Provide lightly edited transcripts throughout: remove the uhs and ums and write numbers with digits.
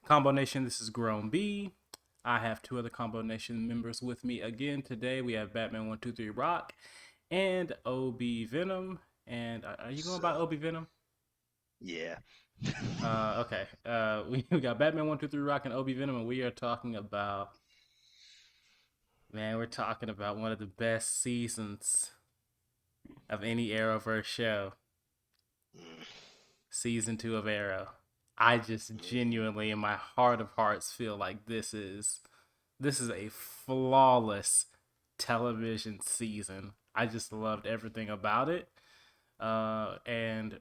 Combo Nation, this is Grown B. I have two other Combo Nation members with me again today. We have Batman123 Rock and OB Venom. And are you going by So, OB Venom? yeah. Okay. We got Batman123 Rock and OB Venom, and we are talking about, man, we're talking about one of the best seasons of any Arrowverse show. Mm, Season 2 of Arrow. I just mhm. genuinely, in my heart of hearts, feel like this is a flawless television season. I just loved everything about it. And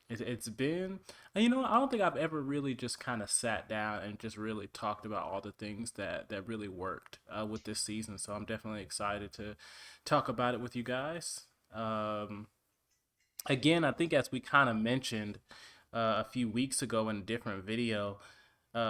it's been, I don't think I've ever really just kind of sat down and just really talked about all the things that really worked with this season. So I'm definitely excited to talk about it with you guys. Um, Again, I think as we kind of mentioned a few weeks ago in a different video,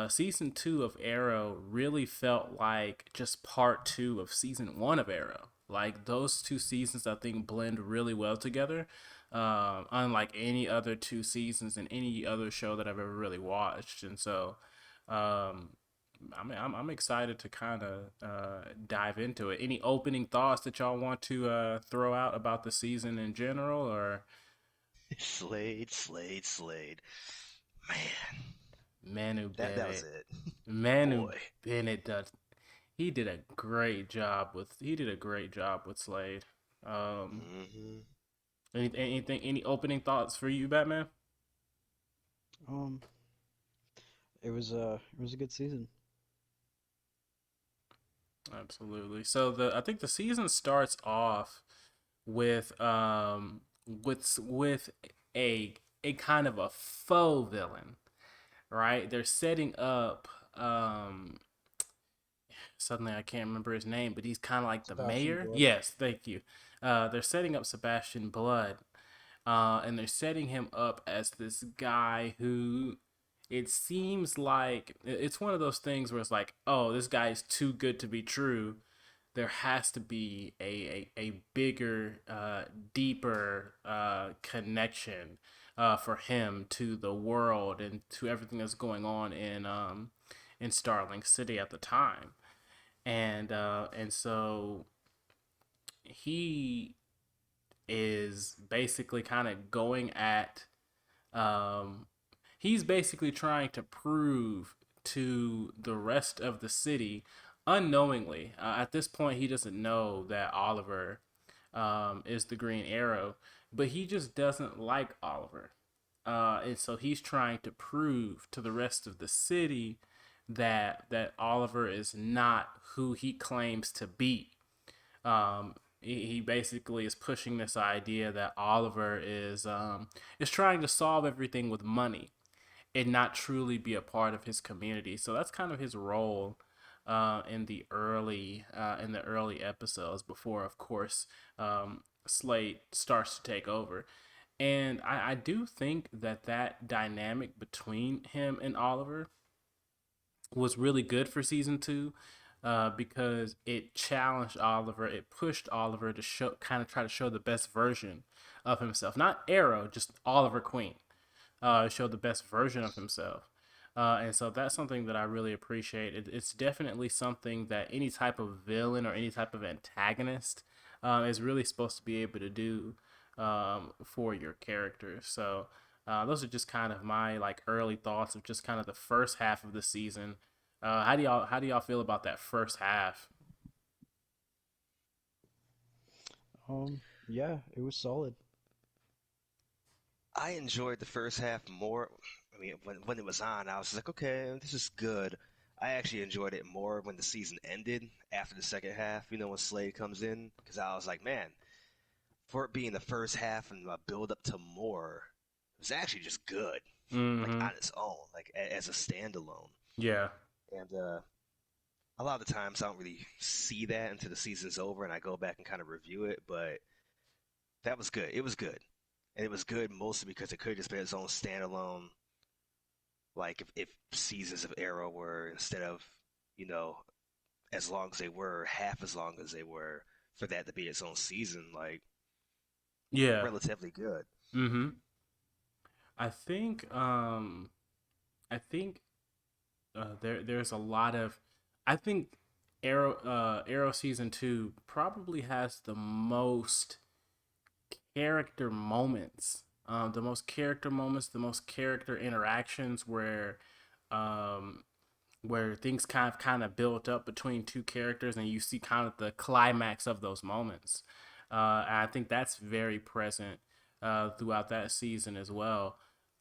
season 2 of Arrow really felt like just part 2 of season 1 of Arrow. Like those two seasons, I think blend really well together, unlike any other two seasons in any other show that I've ever really watched. And so, um, I'm excited to kind of dive into it. Any opening thoughts that y'all want to throw out about the season in general, or Slade. Man, Manu that was Bennett? it. Manu Boy. Bennett does. He did a great job with Slade. Um, hmm any opening thoughts for you, Batman? Um, it was a good season. Absolutely. So I think the season starts off with a kind of a faux villain, right? They're setting up suddenly I can't remember his name, but he's kind of like the Sebastian mayor. Blood. Yes, thank you. They're setting up Sebastian Blood, and they're setting him up as this guy who it seems like it's one of those things where it's like, oh, this guy is too good to be true. There has to be a bigger, deeper connection for him to the world and to everything that's going on in Starling City at the time. And so he is basically kind of going at um he's basically trying to prove to the rest of the city unknowingly, at this point he doesn't know that Oliver is the Green Arrow, but he just doesn't like Oliver, and so he's trying to prove to the rest of the city that Oliver is not who he claims to be. He basically is pushing this idea that Oliver is trying to solve everything with money and not truly be a part of his community. So that's kind of his role in the early episodes before, of course, Slate starts to take over. And I do think that dynamic between him and Oliver was really good for season 2, because it challenged Oliver. It pushed Oliver to show, kind of try to show the best version of himself. Not Arrow, just Oliver Queen. Show the best version of himself. And so that's something that I really appreciate. It's definitely something that any type of villain or any type of antagonist is really supposed to be able to do for your character. So those are just kind of my like early thoughts of just kind of the first half of the season. How do y'all feel about that first half? Yeah, it was solid. I enjoyed the first half more. I mean, when it was on, I was like, okay, this is good. I actually enjoyed it more when the season ended after the second half, when Slade comes in, because I was like, man, for it being the first half and a build up to more, it was actually just good, like Mm-hmm. on its own, like as a standalone. Yeah. And a lot of the times I don't really see that until the season's over and I go back and kind of review it, but that was good. It was good. And it was good mostly because it could have just been its own standalone, like if seasons of Arrow were instead of, you know, as long as they were, half as long as they were, for that to be its own season, like Yeah. relatively good. Mm-hmm. I think um I think there's a lot of, I think Arrow season two probably has the most character moments. The most character moments, the most character interactions um, where things kind of built up between two characters, and you see kind of the climax of those moments. And I think that's very present throughout that season as well.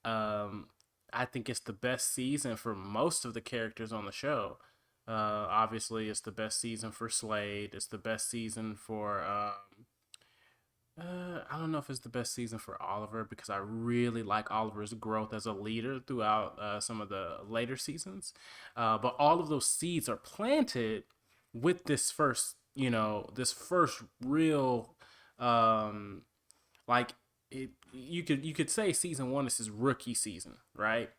Um, I think it's the best season for most of the characters on the show. Obviously, it's the best season for Slade. It's the best season for I don't know if it's the best season for Oliver because I really like Oliver's growth as a leader throughout some of the later seasons. But all of those seeds are planted with this first real, um, like you could say season one is his rookie season, right?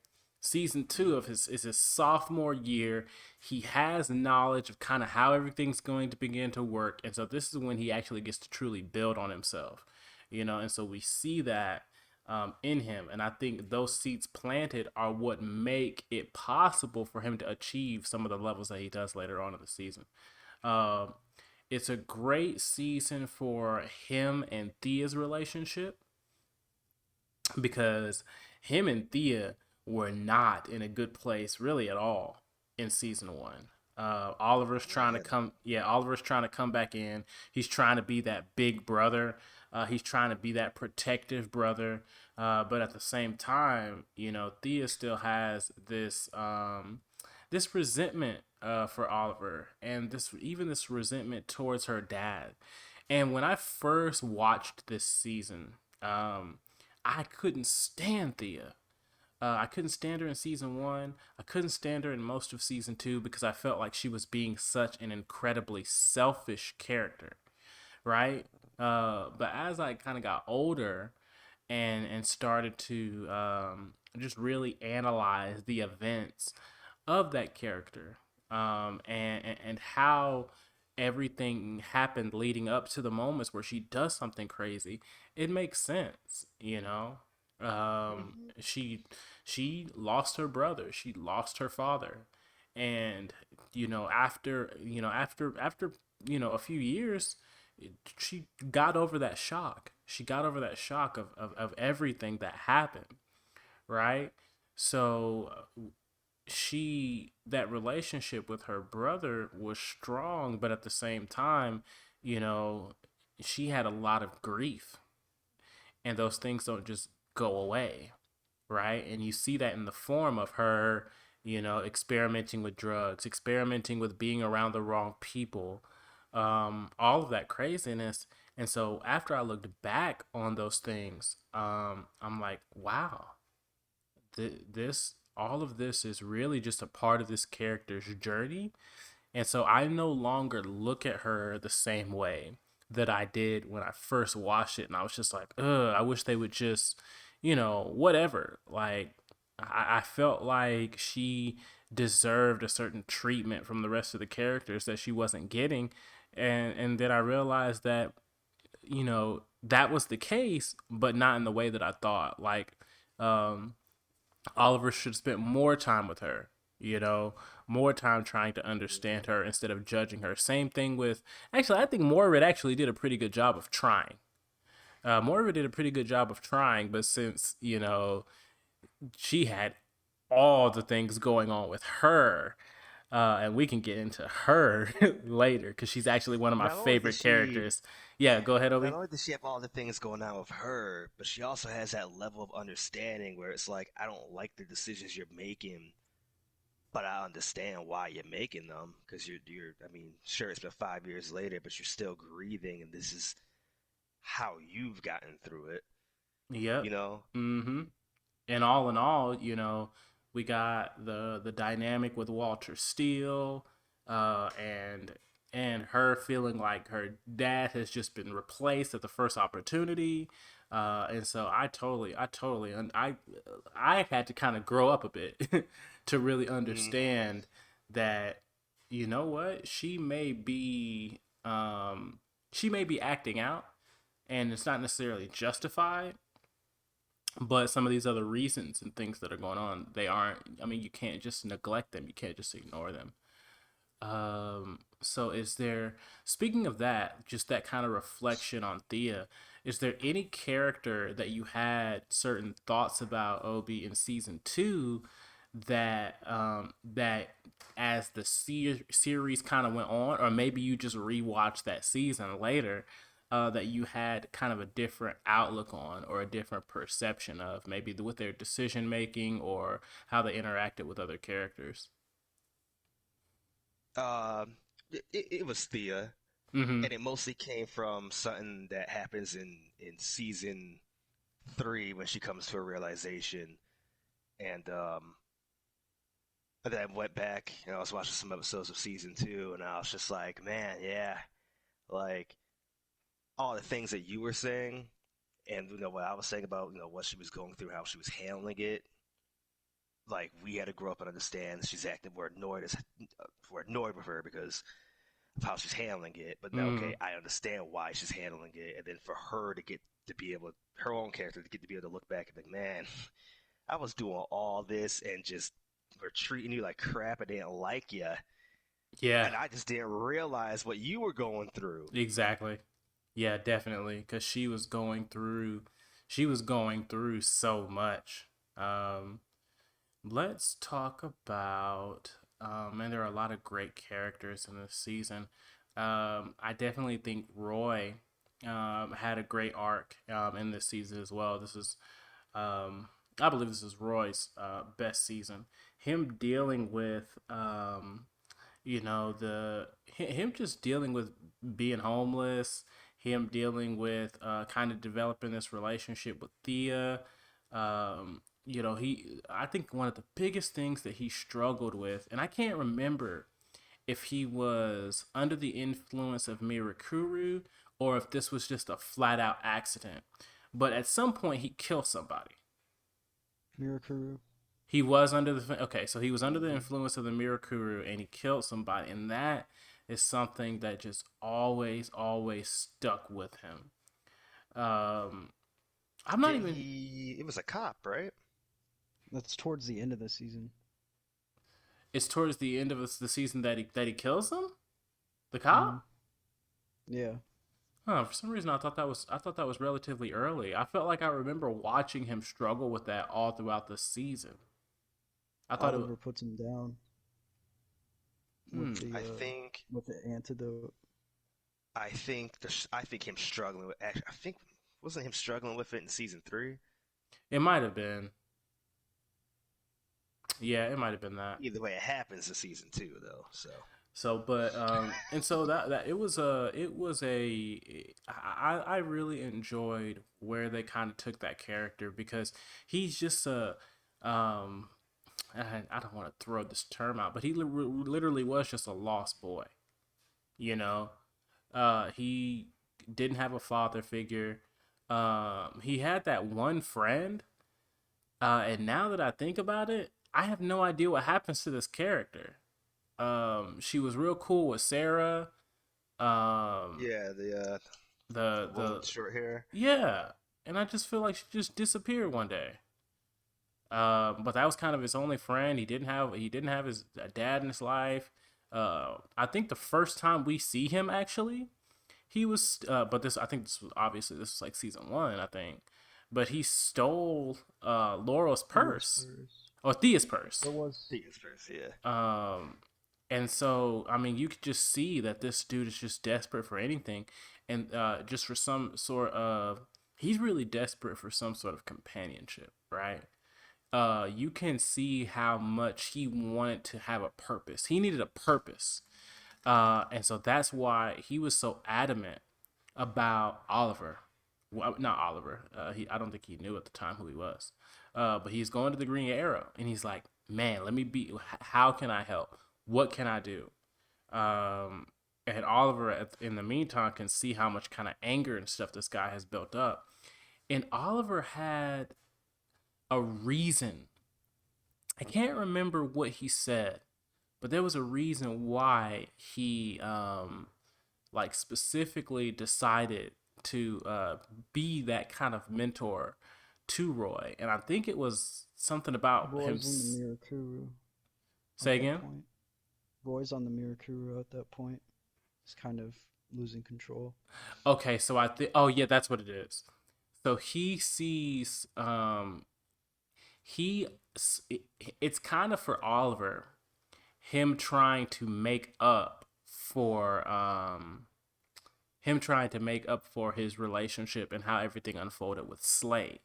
Season two of his is his sophomore year. He has knowledge of kind of how everything's going to begin to work, and so this is when he actually gets to truly build on himself, and so we see that in him, and I think those seeds planted are what make it possible for him to achieve some of the levels that he does later on in the season. Um, it's a great season for him and Thea's relationship because him and Thea were not in a good place really at all in season one. Oliver's trying to Man. come, yeah, Oliver's trying to come back in. He's trying to be that big brother. He's trying to be that protective brother. But at the same time, Thea still has this resentment for Oliver, and this resentment towards her dad. And when I first watched this season, I couldn't stand Thea. I couldn't stand her in season one. I couldn't stand her in most of season two because I felt like she was being such an incredibly selfish character, right? But as I kind of got older and started to just really analyze the events of that character, and how everything happened leading up to the moments where she does something crazy, it makes sense. She lost her brother, she lost her father, and after a few years, she got over that shock. She got over that shock of everything that happened, right? So that relationship with her brother was strong, but at the same time, you know, she had a lot of grief, and those things don't just go away, right? And you see that in the form of her, experimenting with drugs, experimenting with being around the wrong people, all of that craziness. And so after I looked back on those things, I'm like, wow, this all of this is really just a part of this character's journey. And so I no longer look at her the same way that I did when I first watched it. And I was just like, ugh, I wish they would just, whatever. Like, I felt like she deserved a certain treatment from the rest of the characters that she wasn't getting. And then I realized that, that was the case, but not in the way that I thought. Like, um, Oliver should have spent more time with her, you know, more time trying to understand her instead of judging her. Same thing with, actually, I think Morbid actually did a pretty good job of trying. Morbid did a pretty good job of trying, but since, she had all the things going on with her, and we can get into her later because she's actually one of my Not only does favorite she characters. Yeah, go ahead, not Obi. only does she have all the things going on with her, but she also has that level of understanding where it's like, I don't like the decisions you're making, but I understand why you're making them because I mean, sure, it's been 5 years later, but you're still grieving, and this is how you've gotten through it, Yep. you know? Mm-hmm. And all in all, we got the dynamic with Walter Steele, and her feeling like her dad has just been replaced at the first opportunity. And so I had to kind of grow up a bit to really Hmm. understand that, you know what, she may be acting out, and it's not necessarily justified, But some of these other reasons and things that are going on, they aren't. I mean, you can't just neglect them. You can't just ignore them. So is there, speaking of that, just that kind of reflection on Thea, is there any character that you had certain thoughts about Obi in season two that as the series kind of went on, or maybe you just rewatched that season later, that you had kind of a different outlook on or a different perception of, maybe with their decision making or how they interacted with other characters? Um, it was Thea, Mm-hmm. and it mostly came from something that happens in season three when she comes to a realization, and then I went back and I was watching some episodes of season two, and I was just like, man, yeah, like all the things that you were saying, and what I was saying about what she was going through, how she was handling it. Like we had to grow up and understand she's acting. We're annoyed with her because of how she's handling it. But now, Mm-hmm. okay, I understand why she's handling it, and then for her to get to be able, her own character to get to be able to look back and think, man, I was doing all this and just were treating you like crap and didn't like you, Yeah, and I just didn't realize what you were going through. exactly. Yeah, definitely. Because she was going through so much. Um, let's talk about, and there are a lot of great characters in this season. I definitely think Roy, had a great arc, in this season as well. Um, I believe this is Roy's, best season. Him dealing with, him just dealing with being homeless, him dealing with, kind of developing this relationship with Thea. He I think one of the biggest things that he struggled with, and I can't remember if he was under the influence of Mirakuru or if this was just a flat out accident. But at some point he killed somebody. Mirakuru. He was under the okay, so he was under the Hmm. influence of the Mirakuru and he killed somebody, and that is something that just always stuck with him. Um, I'm not Didn't even. he? It was a cop, right? That's towards the end of the season. It's towards the end of the season that he kills him, the Hmm. cop. Yeah. Huh, for some reason, I thought that was relatively early. I felt like I remember watching him struggle with that all throughout the season. I thought it was. Oliver puts him down with Hmm. the I think. antidote. I think him struggling with. Actually, I think wasn't him struggling with it in season three. It might have been. Yeah, it might have been that. Either way, it happens in season two, though. So So, but and so that I really enjoyed where they kind of took that character because he's just a um I don't want to throw this term out, but he literally was just a lost boy. You know, he didn't have a father figure. He had that one friend, and now that I think about it, I have no idea what happens to this character. She was real cool with Sarah. Um, yeah, the the woman with the the short hair. yeah, and I just feel like she just disappeared one day. But that was kind of his only friend. He didn't have his dad in his life. I think the first time we see him actually, he was. But this I think this was like season one. I think, but he stole Laurel's Thea's purse purse. or Thea's purse. Or was He is first, yeah. Um, and so, I mean, you could just see that this dude is just desperate for anything, and just for some sort of, he's really desperate for some sort of companionship, right? You can see how much he wanted to have a purpose. He needed a purpose, and so that's why he was so adamant about Oliver. Well, not Oliver. I don't think he knew at the time who he was. But he's going to the Green Arrow, and he's like, "Man, let me be. How can I help? What can I do?" Um, and Oliver, in the meantime, can see how much kind of anger and stuff this guy has built up. And Oliver had a reason. I can't remember what he said, but there was a reason why he like specifically decided to be that kind of mentor to Roy, and I think it was something about him. Roy's on the Mirakuru at Say that again. point. Roy's on the Mirakuru at that point. He's kind of losing control. Okay, so I think. Oh yeah, that's what it is. So he sees. He. It's kind of for Oliver. Him trying to make up for him trying to make up for his relationship and how everything unfolded with Slade.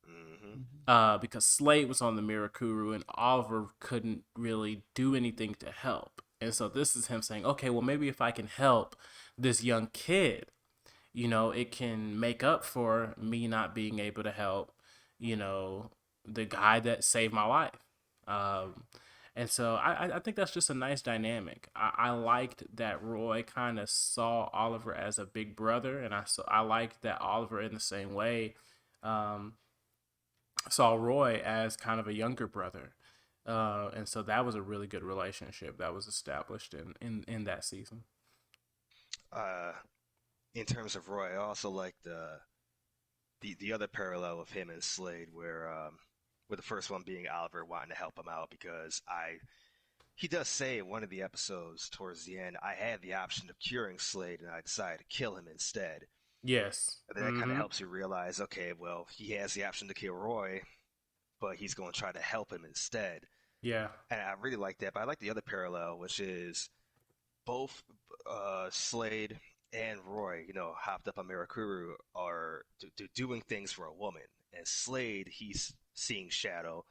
Hmm. Hmm. Because Slade was on the Mirakuru and Oliver couldn't really do anything to help. And so this is him saying, okay, well, maybe if I can help this young kid, it can make up for me not being able to help, you know, the guy that saved my life. Um, and so I think that's just a nice dynamic. I liked that Roy kind of saw Oliver as a big brother, and I liked that Oliver in the same way um, saw Roy as kind of a younger brother. And so that was a really good relationship that was established in that season. Uh, in terms of Roy, I also like the other parallel of him and Slade, where the first one being Oliver wanting to help him out because he does say in one of the episodes towards the end, I had the option of curing Slade and I decided to kill him instead. Yes. And then that kind of Mm-hmm. helps you realize, okay, well, he has the option to kill Roy, but he's going to try to help him instead. Yeah. And I really like that. But I like the other parallel, which is both Slade and Roy, hopped up on Mirakuru are doing things for a woman. And Slade, he's seeing Shadow,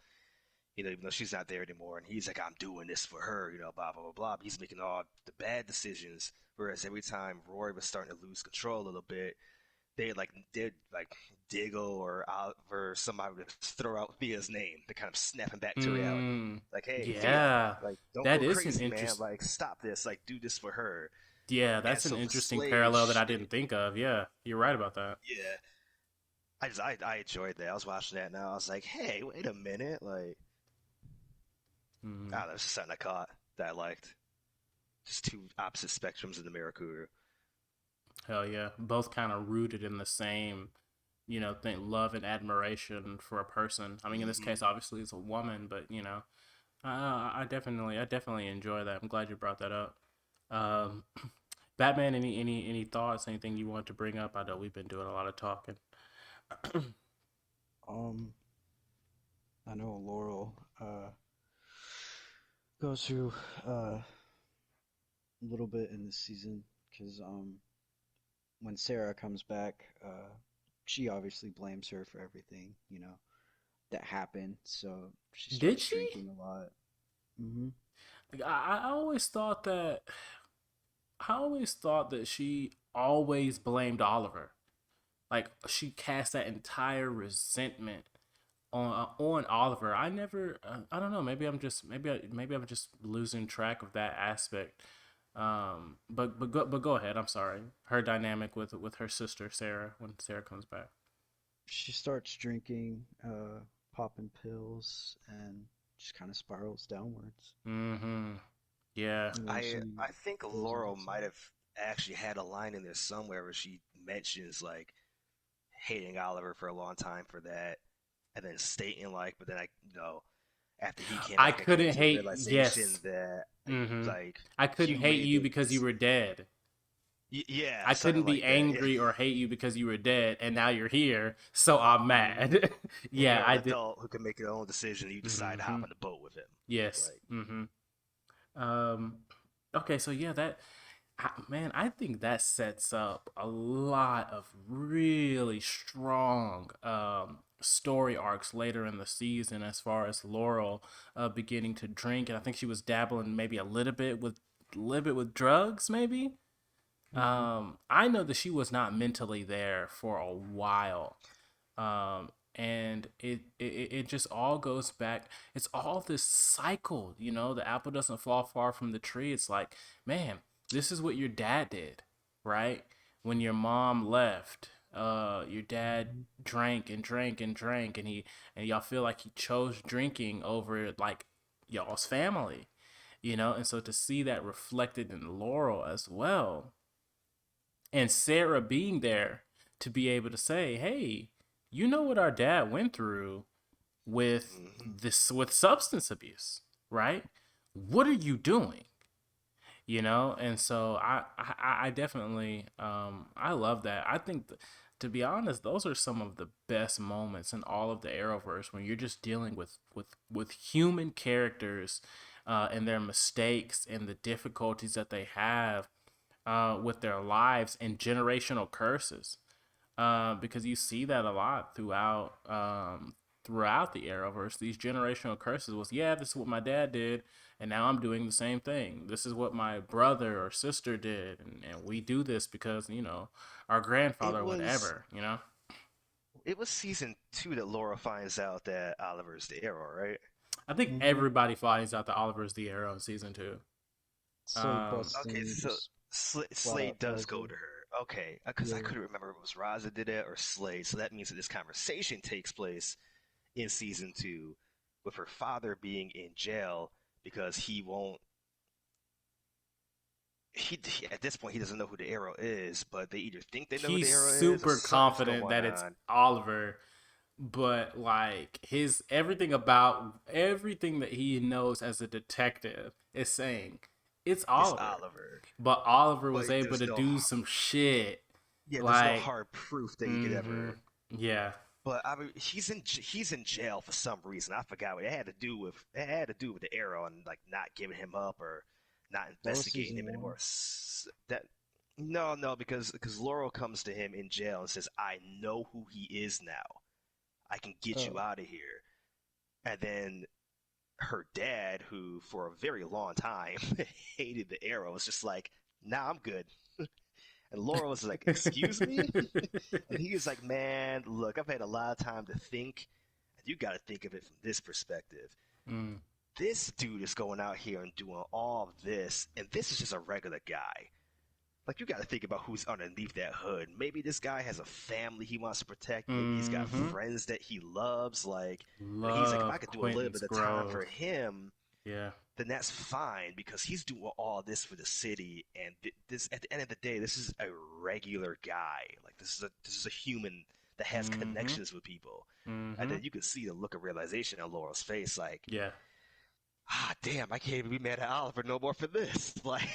even though she's not there anymore. And he's like, I'm doing this for her, blah, blah, blah, blah. But he's making all the bad decisions. Whereas every time Roy was starting to lose control a little bit, did like Diggle or Oliver, somebody would throw out Thea's name to kind of snap him back to reality. Mm, Like, hey, Thea, yeah. like don't That go is an crazy, man. interest. Like, stop this. Like, do this for her. Yeah, And that's an so for interesting Slade, parallel that I didn't think of. Yeah, you're right about that. yeah, I enjoyed that. I was watching that now. I was like, hey, wait a minute. Like, Mm, there's just something I caught that I liked. Just two opposite spectrums of the Mirakuru. hell yeah, both kind of rooted in the same, thing, love and admiration for a person. I mean, in this Hmm. case, obviously it's a woman, but I definitely enjoy that. I'm glad you brought that up. Um, Batman, any thoughts? Anything you want to bring up? I know we've been doing a lot of talking. Um, I know Laurel goes through a little bit in this season because when Sarah comes back, she obviously blames her for everything, that happened. So she Did starts she? drinking a lot. Hmm. Like, I always thought that she always blamed Oliver. Like she cast that entire resentment on Oliver. I don't know. Maybe I'm just losing track of that aspect. But go ahead. I'm sorry. Her dynamic with her sister Sarah when Sarah comes back. She starts drinking, popping pills, and just kind of spirals downwards. Mm-hmm. Yeah. Eventually I think goes on Laurel herself. might have actually had a line in there somewhere where she mentions like hating Oliver for a long time for that, and then stating like, but then after he came I back, I came couldn't to the hate. realization Yes. that Mm-hmm. like I couldn't you hate made you the because you were dead. yeah, I something couldn't be like that. angry or hate you because you were dead, and now you're here, so I'm Hmm. mad. And Yeah, you're an I did. adult who can make your own decision. And you decide to Mm-hmm. hop on the boat with him. Yes. Like, Mm-hmm. Um. Okay, so yeah, man, I think that sets up a lot of really strong story arcs later in the season as far as Laurel beginning to drink, and I think she was dabbling maybe a little bit with drugs, maybe. Hmm. I know that she was not mentally there for a while. And it just all goes back. It's all this cycle, the apple doesn't fall far from the tree. It's like, man, this is what your dad did, right? When your mom left, your dad Hmm. drank and drank and drank, and y'all feel like he chose drinking over like y'all's family, and so to see that reflected in Laurel as well, and Sarah being there to be able to say, "Hey, you know what our dad went through with Hmm. with substance abuse, right? What are you doing? And so I definitely I love that. I think to be honest, those are some of the best moments in all of the Arrowverse when you're just dealing with human characters and their mistakes and the difficulties that they have with their lives and generational curses, because you see that a lot throughout the Arrowverse. These generational curses was, yeah, this is what my dad did, and now I'm doing the same thing. This is what my brother or sister did, and we do this because our It grandfather, or was whatever. it was season two that Laura finds out that Oliver's the Arrow, right? I think Hmm. everybody finds out that Oliver's the Arrow in season two. Slade Um, busts Okay, in, so just flat Slade out does tells go her. to her. Okay, because I Yeah. couldn't remember if it was Raza that did it or Slade. So that means that this conversation takes place in season two, with her father being in jail because he won't. At this point he doesn't know who the Arrow is, but they either think they know who the he's Arrow is or super something's confident going that it's on. Oliver, but like his everything that he knows as a detective is saying it's It's Oliver. Oliver, But Oliver was but able to do some shit there's no like hard proof that you could mm-hmm. ever. Yeah. But I mean, he's in jail for some reason. I forgot what it had to do with. It had to do with the Arrow and like not giving him up or not That was investigating season him one. anymore. That no, because Laurel comes to him in jail and says, "I know who he is now. I can get you Oh, out of here." And then her dad, who for a very long time hated the Arrow, was just like, "Nah, I'm good." And Laura was like, "Excuse me?" And he was like, "Man, look, I've had a lot of time to think, and you got to think of it from this perspective. mm, This dude is going out here and doing all of this, and this is just a regular guy. Like, you got to think about who's underneath that hood. Maybe this guy has a family he wants to protect. Maybe he's got mm-hmm. friends that he loves. Like, and he's like, if I Love could do a little Quentin's bit of time growth. for him, Yeah. then that's fine because he's doing all this for the city. And this, at the end of the day, this is a regular guy. Like this is a human that has Mm-hmm. connections with people." And Mm-hmm. then you can see the look of realization on Laurel's face, like, Yeah. damn, I can't even be mad at Oliver no more for this. Like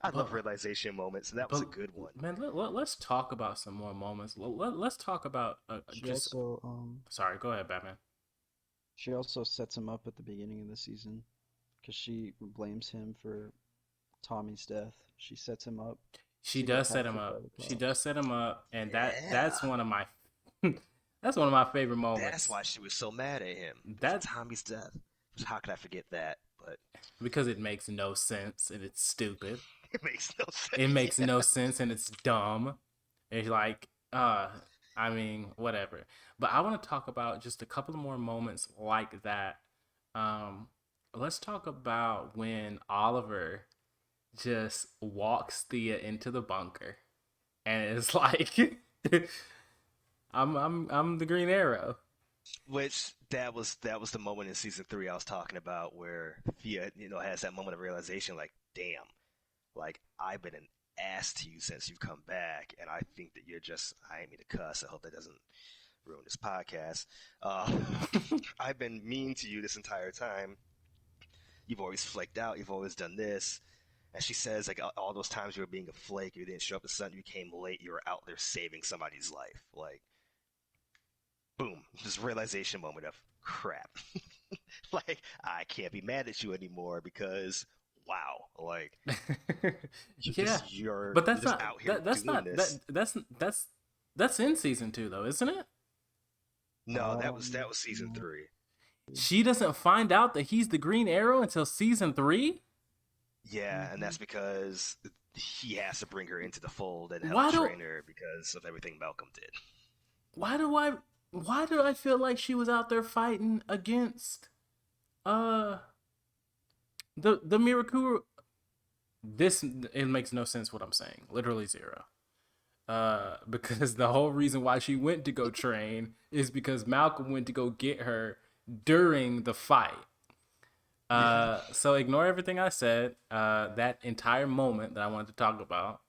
I love But realization moments, and that was a but good one. man, let's talk about some more moments. Let's talk about she just also sorry, go ahead, Batman. she also sets him up at the beginning of the season because she blames him for Tommy's death. She sets him up She to get does set him captured by up. the She cops. does set him up, and Yeah, that's one of my that's one of my favorite that's moments. why she was so mad at him because of That Tommy's death. How could I forget that? But because it makes no sense and it's stupid. it makes no It sense. makes no sense and it's dumb. It's like, I mean, whatever. But I want to talk about just a couple of more moments like that. Um, let's talk about when Oliver just walks Thea into the bunker, and it's like, I'm the Green Arrow. Which that was the moment in season three I was talking about where Thea, has that moment of realization, like, damn, like I've been an ass to you since you've come back, and I think that you're just I ain't mean to cuss. I hope that doesn't ruin this podcast. Uh, I've been mean to you this entire time. You've always flaked out. You've always done this. And she says, like, all those times you were being a flake, you didn't show up to something, you came late, you were out there saving somebody's life. Like, boom, this realization moment of crap. Like, I can't be mad at you anymore because, wow, like, Yeah, but you're just out here that's doing not this. that's in season two though, isn't it? No, that was season No. three. She doesn't find out that he's the Green Arrow until season three. Yeah, and Hmm. that's because he has to bring her into the fold and help Why do train her because of everything Malcolm did. why do I why do I feel like she was out there fighting against uh the Mirakuru? This it makes no sense what I'm saying. Literally zero. Because the whole reason why she went to go train is because Malcolm went to go get her during the fight. Yeah. So ignore everything I said. That entire moment that I wanted to talk about.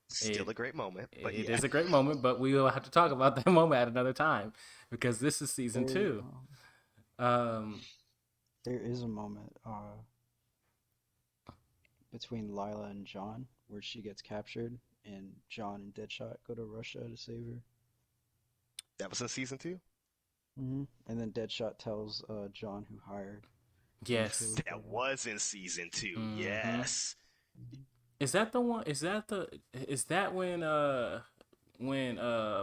Still It a great moment, but it yeah. is a great moment, but we will have to talk about that moment at another time because this is season There, two. Um, there is a moment between Lila and John where she gets captured, and John and Deadshot go to Russia to save her. That was in season two. And then Deadshot tells John who hired yes. Deathstroke That that was in season two. Mm-hmm. Yes. mhm. Is that the one? Is that the? Is that when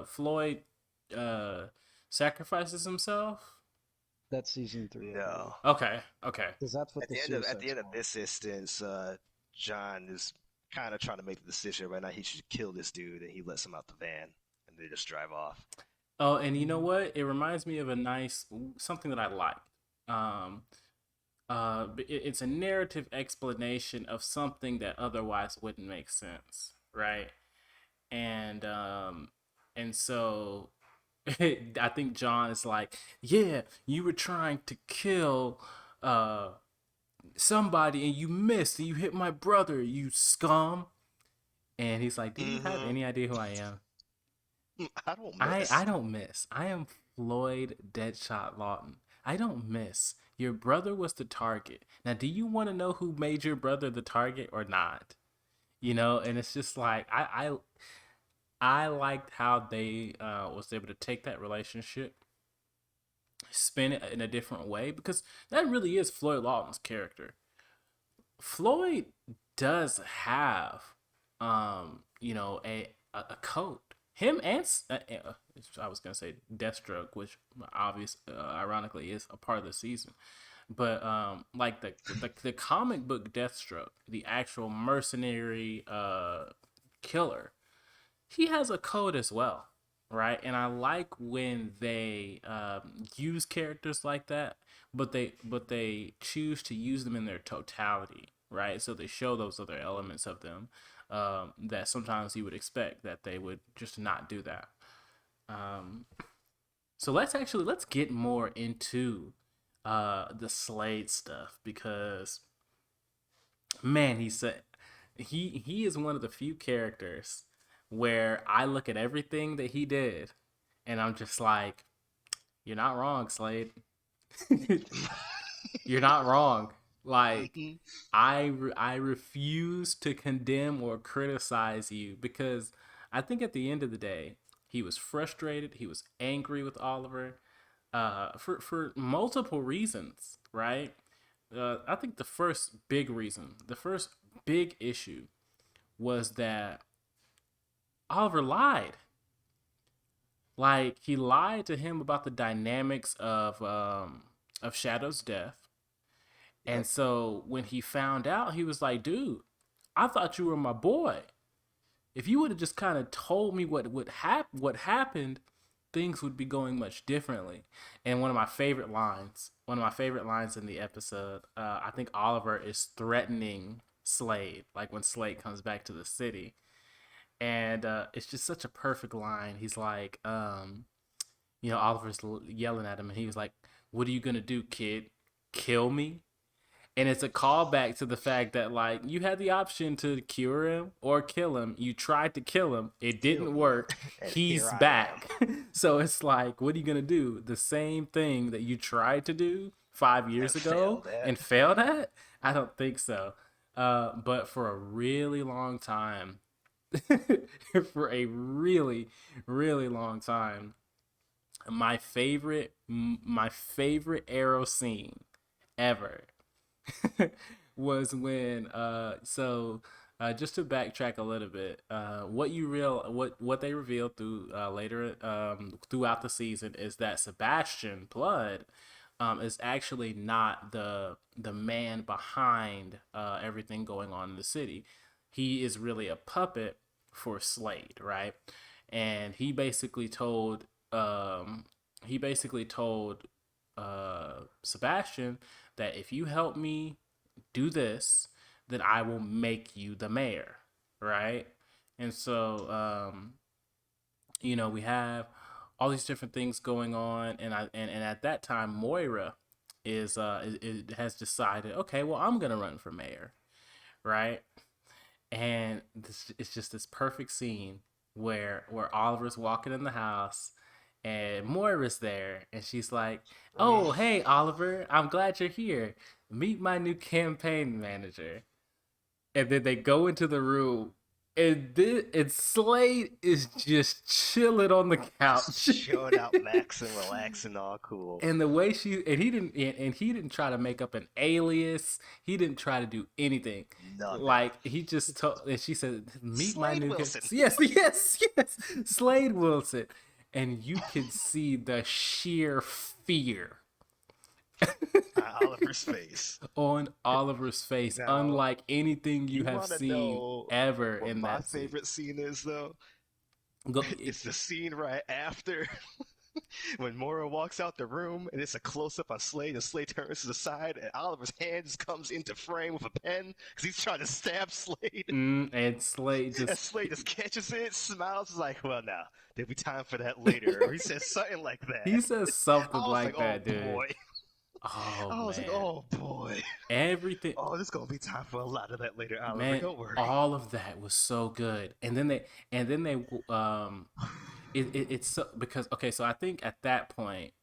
Floyd uh sacrifices himself? That's season 3, I believe, No. Okay. Okay. because that's what At the the end of at Suicide the end of Squad. this instance, John is kind of trying to make the decision right now. He should kill this dude, and he lets him out the van, and they just drive off. Oh, and you know Hmm. what? It reminds me of a nice something that I like. Um, it's a narrative explanation of something that otherwise wouldn't make sense, right? And and so I think John is like, yeah, you were trying to kill uh somebody and you missed and you hit my brother, you scum. And he's like, do you have Mm-hmm. any idea who I am? I don't I miss. don't miss. I am Floyd Deadshot Lawton. I don't miss. Your brother was the target. Now, do you want to know who made your brother the target or not? You know, and it's just like I liked how they was able to take that relationship, spin it in a different way because that really is Floyd Lawton's character. Floyd does have, you know, a coat. Him and I was gonna say Deathstroke, which ironically, is a part of the season. But like the comic book Deathstroke, the actual mercenary killer, he has a code as well, right? And I like when they use characters like that, but they choose to use them in their totality, right? So they show those other elements of them that sometimes you would expect that they would just not do that. Um, so let's get more into the Slade stuff because man, he is one of the few characters where I look at everything that he did and I'm just like, you're not wrong, Slade. You're not wrong. Like Hmm. I refuse to condemn or criticize you because I think at the end of the day, he was frustrated, he was angry with Oliver for multiple reasons, right? I think the first big issue was that Oliver lied. Like he lied to him about the dynamics of Shadow's death. And Yep. so when he found out, he was like, "Dude, I thought you were my boy. If you would have just kind of told me what happened, things would be going much differently." And one of my favorite lines in the episode, I think Oliver is threatening Slade, like when Slade comes back to the city, and it's just such a perfect line. He's like, you know, Oliver's yelling at him, and he was like, "What are you gonna do, kid? Kill me?" And it's a callback to the fact that like you had the option to cure him or kill him. You tried to kill him. It Kill didn't me, work. and here He's I am. back. So it's like, what are you gonna do? The same thing that you tried to do 5 years And ago failed at. and failed at? I don't think so. But for a really long time, for a really, really long time, my favorite Arrow scene ever was when just to backtrack a little bit, what they revealed through later throughout the season is that Sebastian Blood is actually not the man behind everything going on in the city. He is really a puppet for Slade, right? And he basically told Sebastian that if you help me do this, then I will make you the mayor, right? And so, you know, we have all these different things going on, and at that time, Moira has decided, okay, well, I'm gonna run for mayor, right? and it's just this perfect scene where Oliver's walking in the house and Moira's there and she's like, "Oh, hey Oliver, I'm glad you're here. Meet my new campaign manager." And then they go into the room and Slade is just chilling on the Just couch. chilling out, maxing, relaxing, all cool. And the way she and he didn't try to make up an alias. He didn't try to do anything. Nothing. Like he just told, and she said, "Meet my Slade new Wilson. yes, yes, yes, Slade Wilson," and you can see the sheer fear Oliver's face. on Oliver's face, Now, unlike anything you you have want to seen know ever what in my that scene. favorite scene is, though? Go, It's the scene right after when Mora walks out the room and it's a close up on Slade and Slade turns to the side and Oliver's hand just comes into frame with a pen because he's trying to stab Slade. and Slade And just Slade just catches it, smiles, is like, well, now, there'll be time for that later. Or he says something like he that. says something I was like like, oh that, dude. boy. Oh I was like, man, oh boy. everything, Oh, there's gonna be time for a lot of that later, Oliver. man, Don't worry. all of that was so good. And then they it's so, because okay, so I think at that point,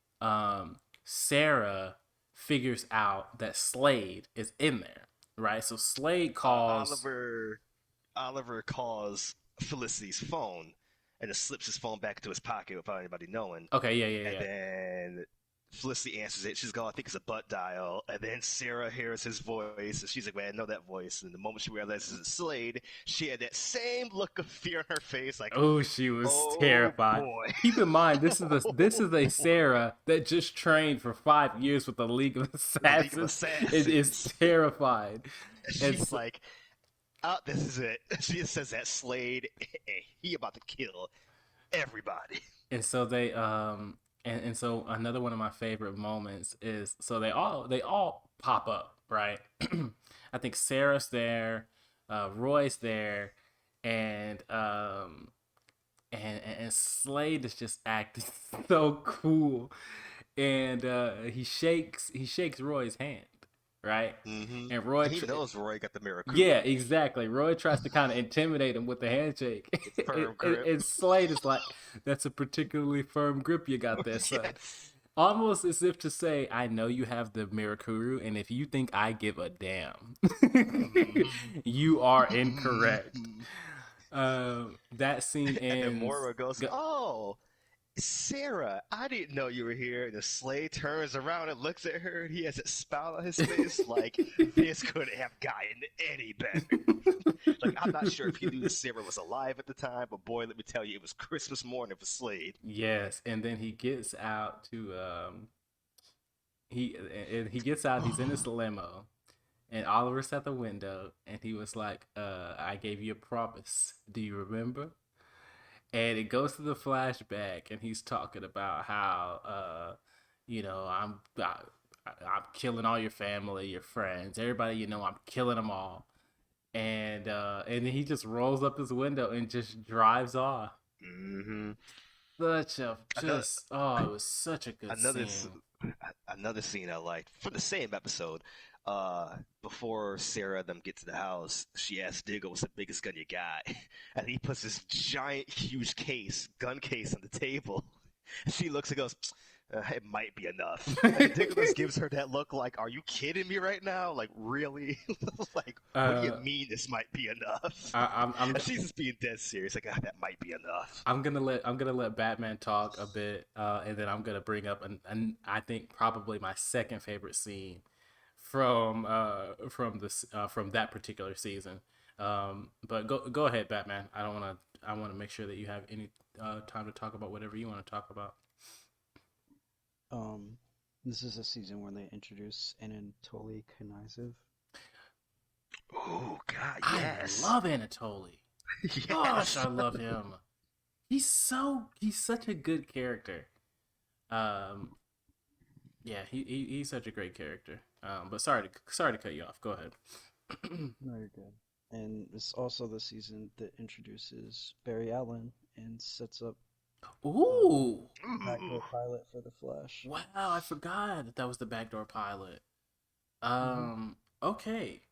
Sarah figures out that Slade is in there, right? So Slade calls. Oliver calls Felicity's phone and just slips his phone back into his pocket without anybody knowing. Okay, yeah, yeah, And yeah. then Felicity answers it. She's going, I think it's a butt dial. And then Sarah hears his voice, and she's like, man, I know that voice. And the moment she realizes it's Slade, she had that same look of fear on her face, like, Oh, she was oh terrified. boy. Keep in mind, this is a Oh boy. Sarah that just trained for 5 years with the League of The League of Assassins. It is Assassins. terrified, and She's like, oh, this is it. She just says that Slade, he about to kill everybody. and so they and so another one of my favorite moments is so they all pop up, right? I think Sarah's there, Roy's there, and and Slade is just acting so cool, and he shakes Roy's hand, right? Mm-hmm. And Roy, He knows Roy got the yeah, Mirakuru. exactly. Roy tries to kind of intimidate him with the handshake, Firm grip. and Slade is like, "That's a particularly firm grip you got there, son." Yes. Almost as if to say, "I know you have the Mirakuru, and if you think I give a damn, you are incorrect." Mhm. That scene And then ends. Moira goes, oh, Sarah, I didn't know you were here. And the Slade turns around and looks at her, and he has a smile on his face like, this couldn't have gotten any better. Like, I'm not sure if he knew that Sarah was alive at the time, but boy, let me tell you, it was Christmas morning for Slade. Yes, and then he gets out to he and he gets out. He's in his limo, and Oliver's at the window, and he was like, "I gave you a promise. Do you remember?" And it goes to the flashback, and he's talking about how, I'm killing all your family, your friends, everybody. I'm killing them all. And then he just rolls up his window and just drives off. Mm-hmm. Such a Another, just oh, it was such a good another, scene. another scene I liked from the same episode. Before Sarah and them get to the house, she asks Diggle, "What's the biggest gun you got?" And he puts this giant, huge gun case on the table. She looks and goes, "It might be enough." And Diggle just gives her that look, like, "Are you kidding me right now? Like, really? Like, what do you uh, mean this might be enough?" I'm And she's just being dead serious, like, "That might be enough." I'm gonna let Batman talk a bit, and then I'm gonna bring up an I think probably my second favorite scene from that particular season. But go ahead, Batman. I want to make sure that you have any time to talk about whatever you want to talk about. Um, this is a season where they introduce Anatoly Knizov. Oh God, I yes, love Anatoly. Gosh, yes. I love him. He's such a good character. Um, yeah, he's such a great character. But sorry to cut you off. Go ahead. No, you're good. And it's also the season that introduces Barry Allen and sets up Ooh, the Ooh. backdoor pilot for the Flash. wow! I forgot that was the backdoor pilot. Hmm. Okay,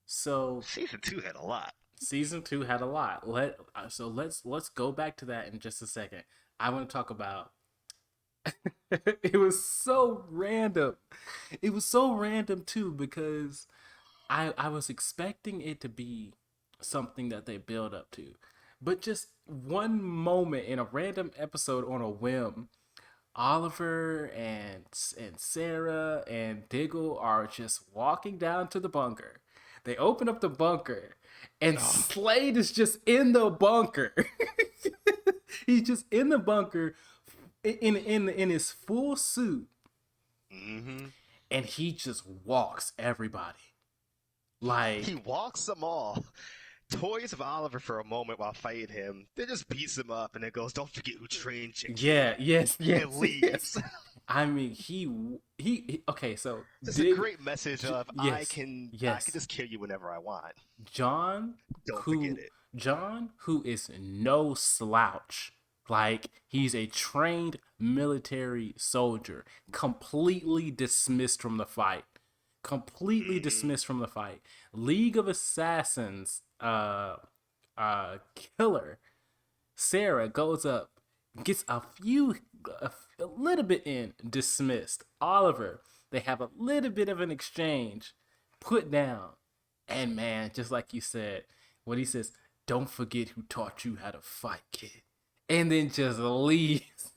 so Season 2 had a lot. Season two had a lot. Let's go back to that in just a second. I want to talk about. It was so random. It was so random too because I was expecting it to be something that they build up to, but just one moment in a random episode on a whim, Oliver and Sarah and Diggle are just walking down to the bunker. They open up the bunker, and Oh. Slade is just in the bunker. He's just in the bunker in his full suit, Mm-hmm. and he just walks everybody. He Like, walks them all, toys of Oliver for a moment while fighting him, then just beats him up and then goes, "Don't forget who trained you, yeah, kid," yes, yes, and yes. leaves. I mean, okay, so Just a dig, great message of yes, I can yes. just kill you whenever I want. John, Don't forget who it. John, who is no slouch, like he's a trained military soldier, completely dismissed from the fight, completely Mm-hmm. dismissed from the fight. League of Assassins, killer Sarah goes up, gets a little bit in, dismissed. Oliver, they have a little bit of an exchange, put down. And man, just like you said, when he says, "Don't forget who taught you how to fight, kid," and then just leaves.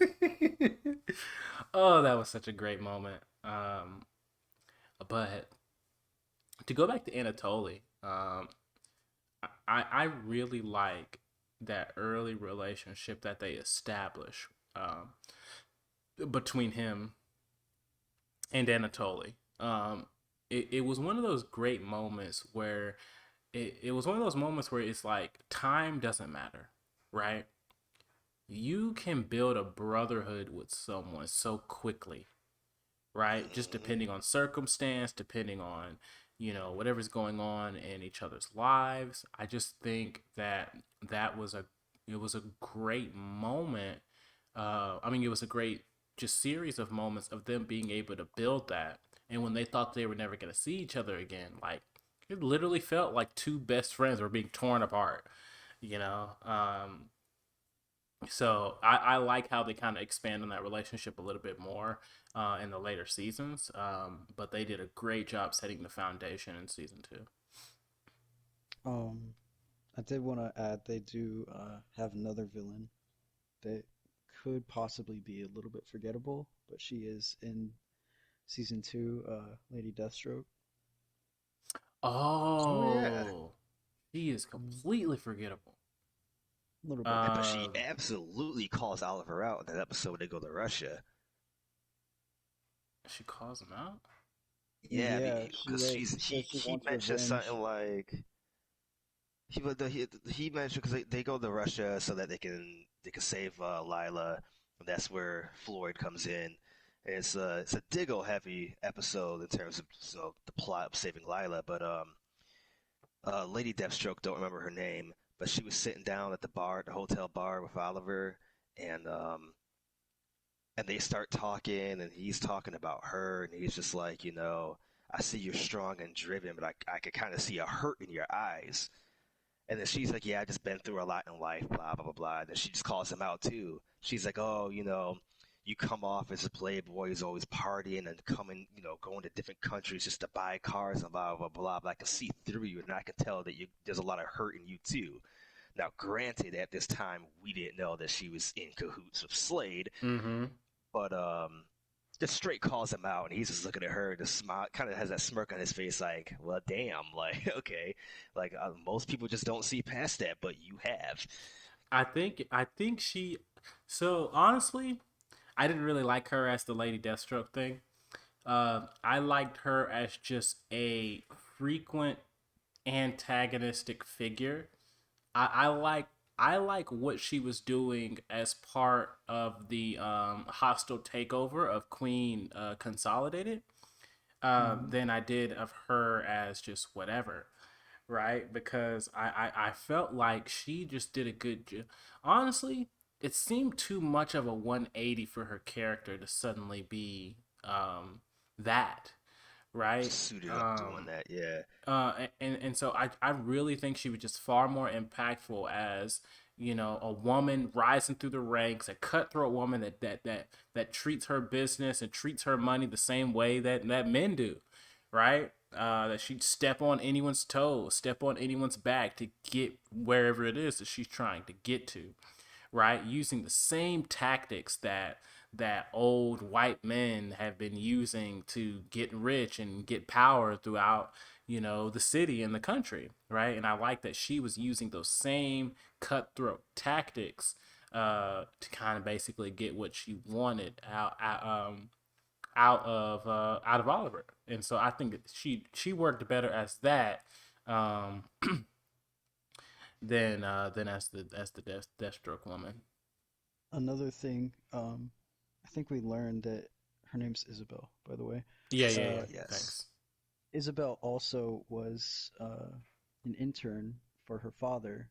Oh, that was such a great moment. But to go back to Anatoly, I really like that early relationship that they establish between him and Anatoly. It was one of those great moments where it was one of those moments where it's like time doesn't matter, right? You can build a brotherhood with someone so quickly, right? Just Mm-hmm. depending on circumstance, depending on, whatever's going on in each other's lives. I just think that that was a it was a great moment. I mean, it was a great just series of moments of them being able to build that. And when they thought they were never going to see each other again, like it literally felt like two best friends were being torn apart. You know, so I like how they kind of expand on that relationship a little bit more in the later seasons. But they did a great job setting the foundation in season two. Um, I did want to add they do have another villain that could possibly be a little bit forgettable, but she is in season two, Lady Deathstroke. Oh yeah. Oh, he is Mm, completely forgettable. a little bit. But she Uh, absolutely calls Oliver out in that episode when they go to Russia. she calls him out. Yeah, Yeah, because she says she he wants mentioned something revenge. like he mentioned because they go to Russia so that they can save Lila, and that's where Floyd comes in. And it's a Diggle heavy episode in terms of the plot of saving Lila, but Lady Deathstroke, don't remember her name, but she was sitting down at the bar, the hotel bar with Oliver, and they start talking, and he's talking about her, and he's just like, I see you're strong and driven, but I could kind of see a hurt in your eyes. And then she's like, yeah, I just been through a lot in life, blah, blah, blah, blah. And then she just calls him out too. She's like, oh, you come off as a playboy who's always partying and coming, going to different countries just to buy cars and blah, blah, blah. But I can see through you and I can tell that there's a lot of hurt in you too. Now, granted, at this time, we didn't know that she was in cahoots with Slade, Mm-hmm. but just straight calls him out, and he's just looking at her and just smile, kind of has that smirk on his face, like, well, damn, like, okay, like most people just don't see past that, but you have. I think she. So honestly, I didn't really like her as the Lady Deathstroke thing. I liked her as just a frequent antagonistic figure. I like what she was doing as part of the hostile takeover of Queen Consolidated Hmm. than I did of her as just whatever, right? Because I felt like she just did a good job. Honestly, it seemed too much of a 180 for her character to suddenly be that, right? Suited up doing that. Yeah. And so I really think she was just far more impactful as a woman rising through the ranks, a cutthroat woman that treats her business and treats her money the same way that men do, right? That she'd step on anyone's toes, step on anyone's back to get wherever it is that she's trying to get to, right? Using the same tactics that old white men have been using to get rich and get power throughout, the city and the country, right? And I like that she was using those same cutthroat tactics to kind of basically get what she wanted out of Oliver. And so I think that she worked better as that um, than as the Deathstroke woman. Another thing, I think we learned that her name's Isabel, by the way. Yeah, yeah, Uh, yeah. Yes. Thanks. Isabel also was an intern for her father,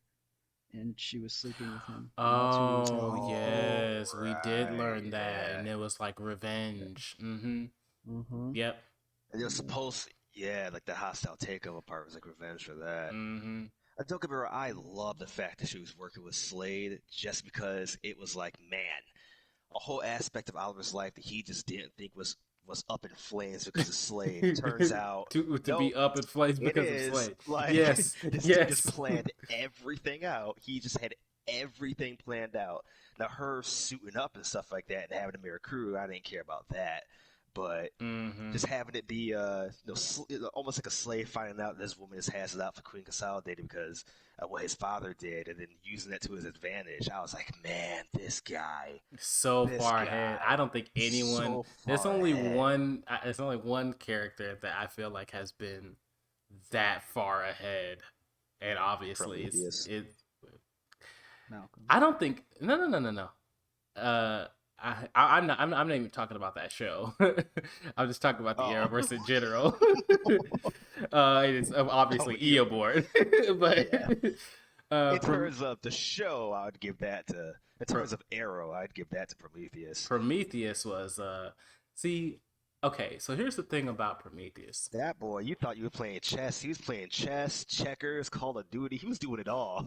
and she was sleeping with him, and that's who he was Oh having. Oh, yes, we did right. learn that, Yeah. and it was like Yeah. revenge. Mm-hmm. Mm-hmm. Yep. And it was Yeah. supposed, yeah, like the hostile takeover part was like revenge for that. Mm-hmm. Don't get me wrong, I love the fact that she was working with Slade just because it was like, man, a whole aspect of Oliver's life that he just didn't think was up in flames because of Slade. Turns out, to nope, be up in flames it because of is. Slade. Like Yes. this dude just Yes. planned everything out. He just had everything planned out. Now her suiting up and stuff like that and having a mirror crew, I didn't care about that. But Mm-hmm. just having it be almost like a slave finding out this woman just has it out for Queen Consolidated because of what his father did, and then using that to his advantage. I was like, man, So this far ahead. I guy, don't think anyone. so far ahead. There's only one character that I feel like has been that far ahead, and obviously it's Prometheus. it. Malcolm. I don't think. No, no, no, no, no. Uh, I'm not even talking about that show. I'm just talking about the Oh, Arrowverse in general. It's oh, obviously Eobard. Eobard, but Yeah. uh, In Prom- terms of the show, I would give that to. In Pro- terms of Arrow, I'd give that to Prometheus. Prometheus was see, okay, so here's the thing about Prometheus. That boy, you thought you were playing chess. He was playing chess, checkers, Call of Duty. He was doing it all.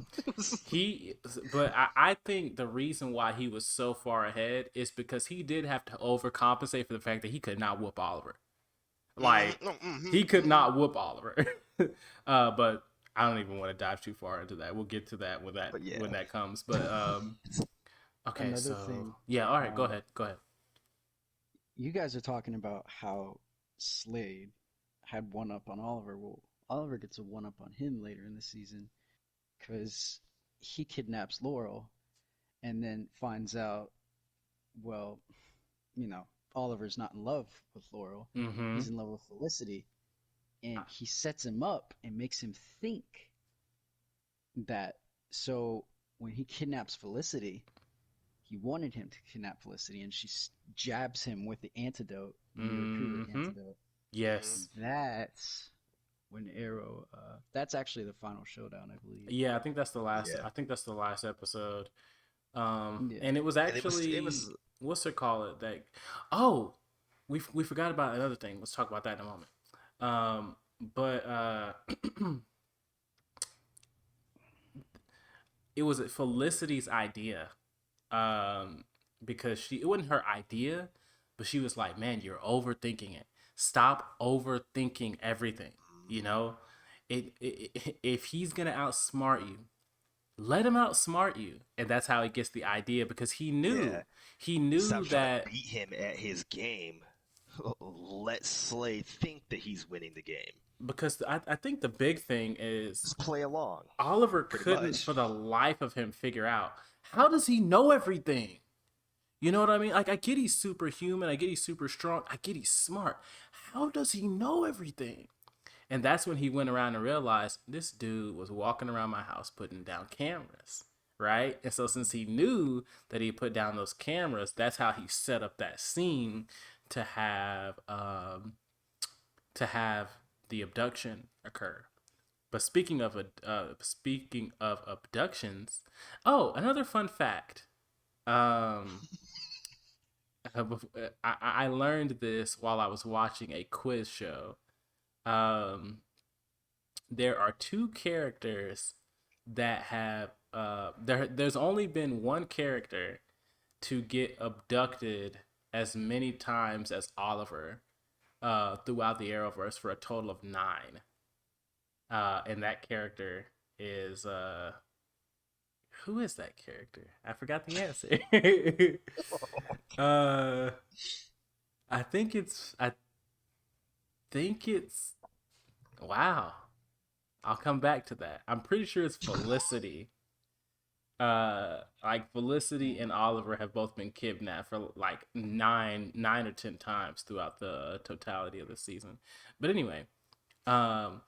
He, but I think the reason why he was so far ahead is because he did have to overcompensate for the fact that he could not whoop Oliver. Like Mm-hmm, mm-hmm, he could mm-hmm. not whoop Oliver. But I don't even want to dive too far into that. We'll get to that But when yeah. that comes. But okay, Another so thing, yeah, all right, go um, ahead, go ahead. you guys are talking about how Slade had one up on Oliver. Well, Oliver gets a one up on him later in the season because he kidnaps Laurel and then finds out, well, you know, Oliver's not in love with Laurel. Mm-hmm. He's in love with Felicity. And he sets him up and makes him think that. So when he kidnaps Felicity, he wanted him to kidnap Felicity, and she jabs him with the antidote, the Mirakuru Mm-hmm. antidote. Mm-hmm. Yes. That's when Arrow. That's actually the final showdown, I believe. Yeah, I think that's the last. Yeah. I think that's the last episode. Yeah. And it was And it actually was what's it call it that? Oh, we forgot about another thing. Let's talk about that in a moment. But it was Felicity's idea. Because it wasn't her idea, but she was like, "Man, you're overthinking it. Stop overthinking everything." You know, if he's gonna outsmart you, let him outsmart you, and that's how he gets the idea because yeah. he Stop knew trying to that beat him at his game. Let Slade think that he's winning the game. because I think the big thing is Just play along, Oliver pretty couldn't much. for the life of him figure out how does he know everything. You know what I mean? Like I get he's superhuman, I get he's super strong, I get he's smart. How does he know everything? And that's when he went around and realized this dude was walking around my house putting down cameras, right? And so since he knew that he put down those cameras, that's how he set up that scene to have um to have the abduction occur. But speaking of abductions, oh, another fun fact. Um, I learned this while I was watching a quiz show. Um, there are two characters that have there's only been one character to get abducted as many times as Oliver throughout the Arrowverse for a total of 9. And that character is who is that character? I forgot the answer. uh I think it's wow. I'll come back to that. I'm pretty sure it's Felicity. Like Felicity and Oliver have both been kidnapped for like nine or 10 times throughout the totality of the season. But anyway, um,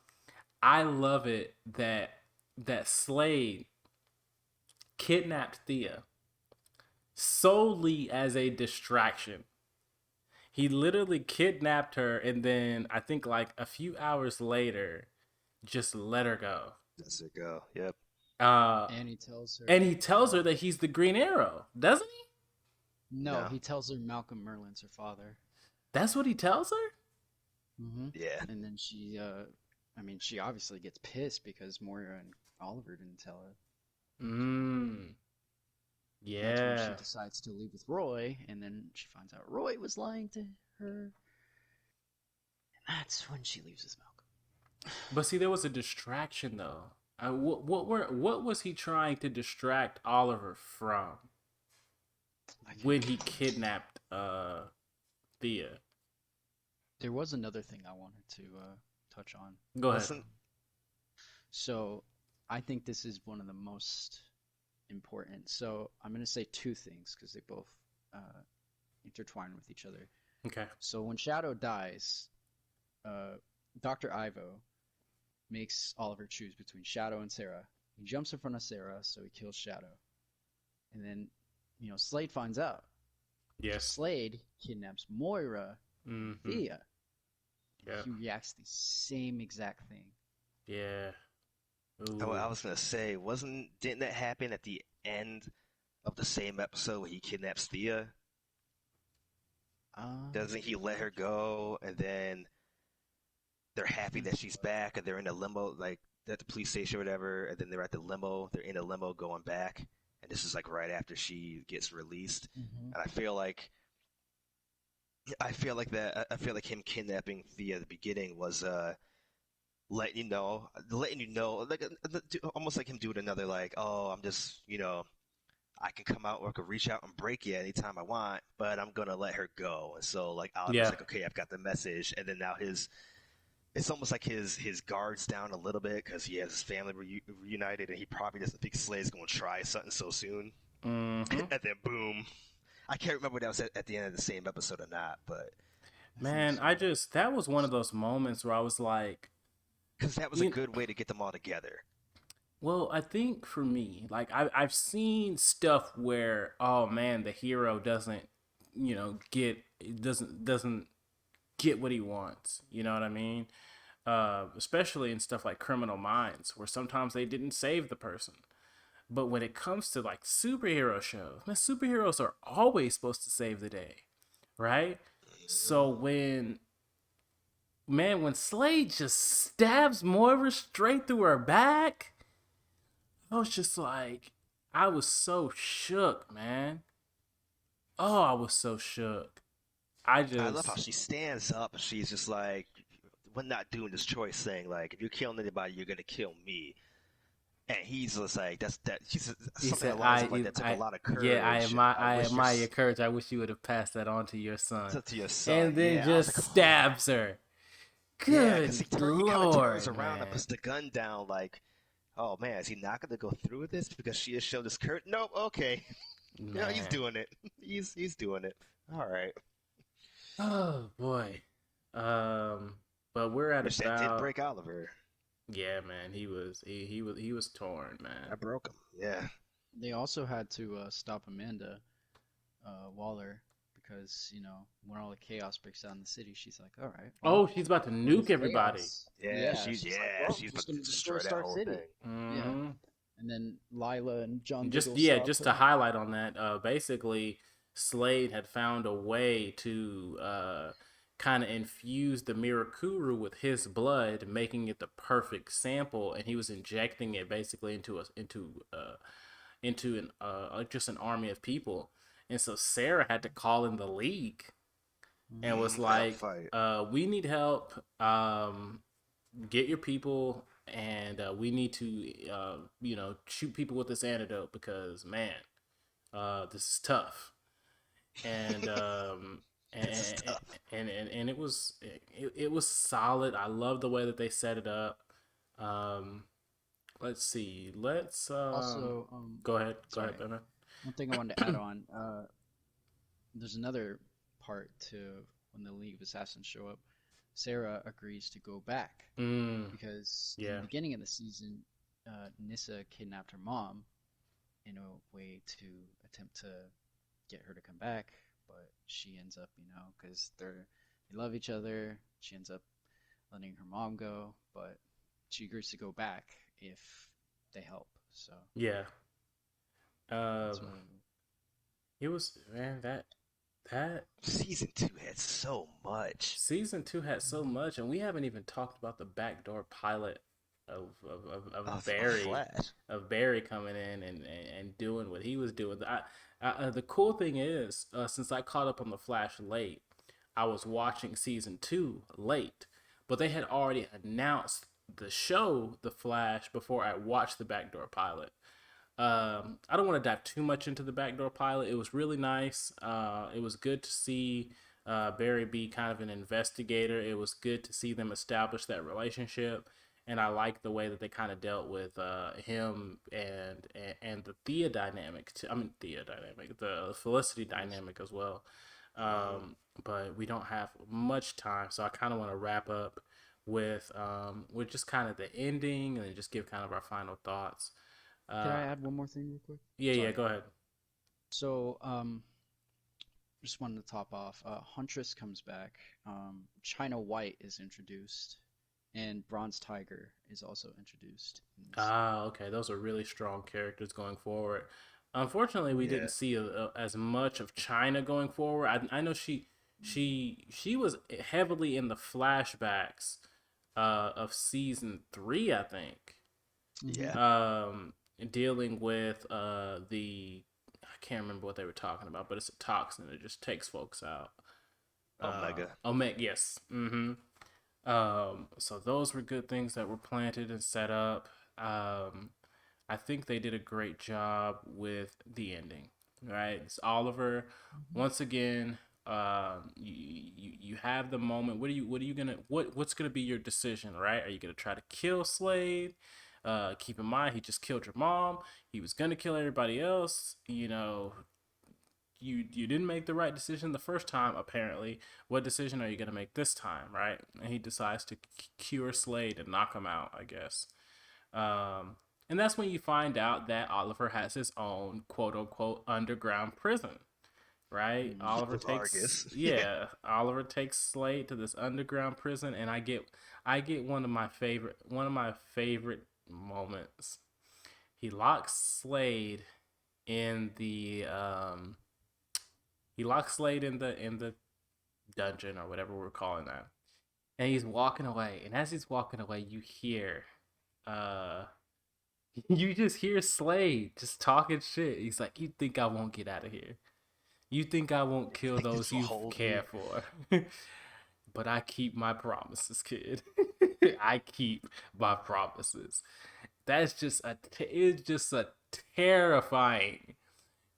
I love it that Slade kidnapped Thea solely as a distraction. He literally kidnapped her, and then I think like a few hours later, just let her go. That's it. Go. Yep. Uh, And he tells her. and he tells her that he's the Green Arrow, doesn't he? No, No. he tells her Malcolm Merlin's her father. That's what he tells her. Mm-hmm. Yeah. And then she, I mean, she obviously gets pissed because Moira and Oliver didn't tell her. Mm. That's when she Yeah. decides to leave with Roy, and then she finds out Roy was lying to her. And that's when she leaves with Malcolm. But see, there was a distraction though. What was he trying to distract Oliver from when he kidnapped Thea? There was another thing I wanted to touch on. Go ahead. Listen. So I think this is one of the most important. So I'm going to say two things because they both intertwine with each other. Okay. So when Shadow dies, Dr. Ivo makes Oliver choose between Shadow and Sarah. He jumps in front of Sarah, so he kills Shadow. And then, Slade finds out. Yes. Slade kidnaps Moira, Mm-hmm. Thea. Yeah. He reacts the same exact thing. Yeah. I was gonna say, didn't that happen at the end of the same episode when he kidnaps Thea? Doesn't he let her go, and then they're happy that she's back, and they're in a limo, like at the police station or whatever, and then they're at the limo. They're in a limo going back, and this is like right after she gets released. Mm-hmm. And I feel like him kidnapping Thea at the beginning was letting you know, like almost like him doing another like, oh, I'm just, I can come out or I can reach out and break you anytime I want, but I'm gonna let her go. And so like Oliver's like, okay, I've got the message, and then now it's almost like his guard's down a little bit because he has his family reunited, and he probably doesn't think Slade's gonna try something so soon. Mm-hmm. And then boom, I can't remember if that was at the end of the same episode or not, but Man, that was one of those moments where I was like, because that was a good way to get them all together. well, I think for me, like I've seen stuff where, oh man, the hero doesn't, doesn't get what he wants. You know what I mean? Especially in stuff like Criminal Minds, where sometimes they didn't save the person. But when it comes to like superhero shows, man, superheroes are always supposed to save the day, right? So when Slade just stabs Moira straight through her back, I was just like, I was so shook, man. Oh, I was so shook. I love how she stands up and she's just like, we're not doing this choice thing. Like, if you're killing anybody, you're gonna kill me. And he's just like, he said, that took a lot of courage. Yeah, I wish admire your courage. I wish you would have passed that on to your son. to your son. And then yeah, just like, stabs her. Good he Lord, kind of turns around man. and puts the gun down like, oh man, is he not gonna go through with this because she has shown this courage? Nope, okay. Yeah, he's doing it. He's doing it. All right. Oh boy. But we're at Which that did break Oliver. Yeah, man, he was torn, man. I broke him. Yeah. They also had to stop Amanda Waller because, when all the chaos breaks out in the city, she's like, all right. Oh, she's about to nuke everybody. Yeah, she's about to destroy that whole thing. Mm-hmm. Yeah. And then Lila and John Just Diggle just to highlight on that, basically Slade had found a way to kind of infused the Mirakuru with his blood, making it the perfect sample, and he was injecting it basically into an just an army of people. And so Sarah had to call in the league and was To help like, fight. "We need help. Get your people, and we need to, shoot people with this antidote because man, this is tough." And This is and tough. and it was solid. I love the way that they set it up. Um, let's see. Let's Also, go ahead. Go ahead, sorry, Batman. one thing I wanted to add on. There's another part to when the League of Assassins show up. Sarah agrees to go back Mm, because in the yeah, beginning of the season, Nissa kidnapped her mom in a way to attempt to get her to come back, but she ends up, because they love each other. She ends up letting her mom go, but she agrees to go back if they help. So yeah. that's Um, what. it was man that Season 2 had so much. season two had so much, and we haven't even talked about the backdoor pilot of Of Barry, Flash. coming in and doing what he was doing. The cool thing is, since I caught up on the Flash late, I was watching season two late, but they had already announced the show, The Flash, before I watched the backdoor pilot. I don't want to dive too much into the backdoor pilot. It was really nice. It was good to see Barry be kind of an investigator. It was good to see them establish that relationship, and I like the way that they kind of dealt with him and the Thea dynamic. I mean Thea dynamic, the Felicity dynamic as well. Mm. But we don't have much time, so I kind of want to wrap up with just kind of the ending and just give kind of our final thoughts. Can Uh, I add one more thing real quick? yeah, Sorry. go ahead. So, just wanted to top off. Huntress comes back. China White is introduced, and Bronze Tiger is also introduced in this. Ah, okay. Those are really strong characters going forward. Unfortunately, we Yeah. didn't see as much of China going forward. I know she was heavily in the flashbacks of season three, I think. Mm-hmm. Yeah. Um, Dealing with the I can't remember what they were talking about, but it's a toxin that just takes folks out. Omega. Omega, yes. Mm-hmm. So those were good things that were planted and set up. I think they did a great job with the ending. Right, it's Oliver. Mm-hmm. Once again, you have the moment. What are you gonna what's gonna be your decision? Right? Are you gonna try to kill Slade? Keep in mind he just killed your mom. He was gonna kill everybody else. You didn't make the right decision the first time apparently. What decision are you going to make this time, right? And he decides to cure Slade and knock him out, I guess. Um, and that's when you find out that Oliver has his own quote unquote underground prison, right? Mm-hmm. Oliver With takes Argus. Yeah. yeah Oliver takes Slade to this underground prison, and I get one of my favorite moments. He locks Slade in the dungeon or whatever we're calling that. And he's walking away. And as he's walking away, you hear uh you just hear Slade just talking shit. He's like, "You think I won't get out of here? You think I won't kill This those will you hold care me. for?" But I keep my promises, kid. I keep my promises. It's just a terrifying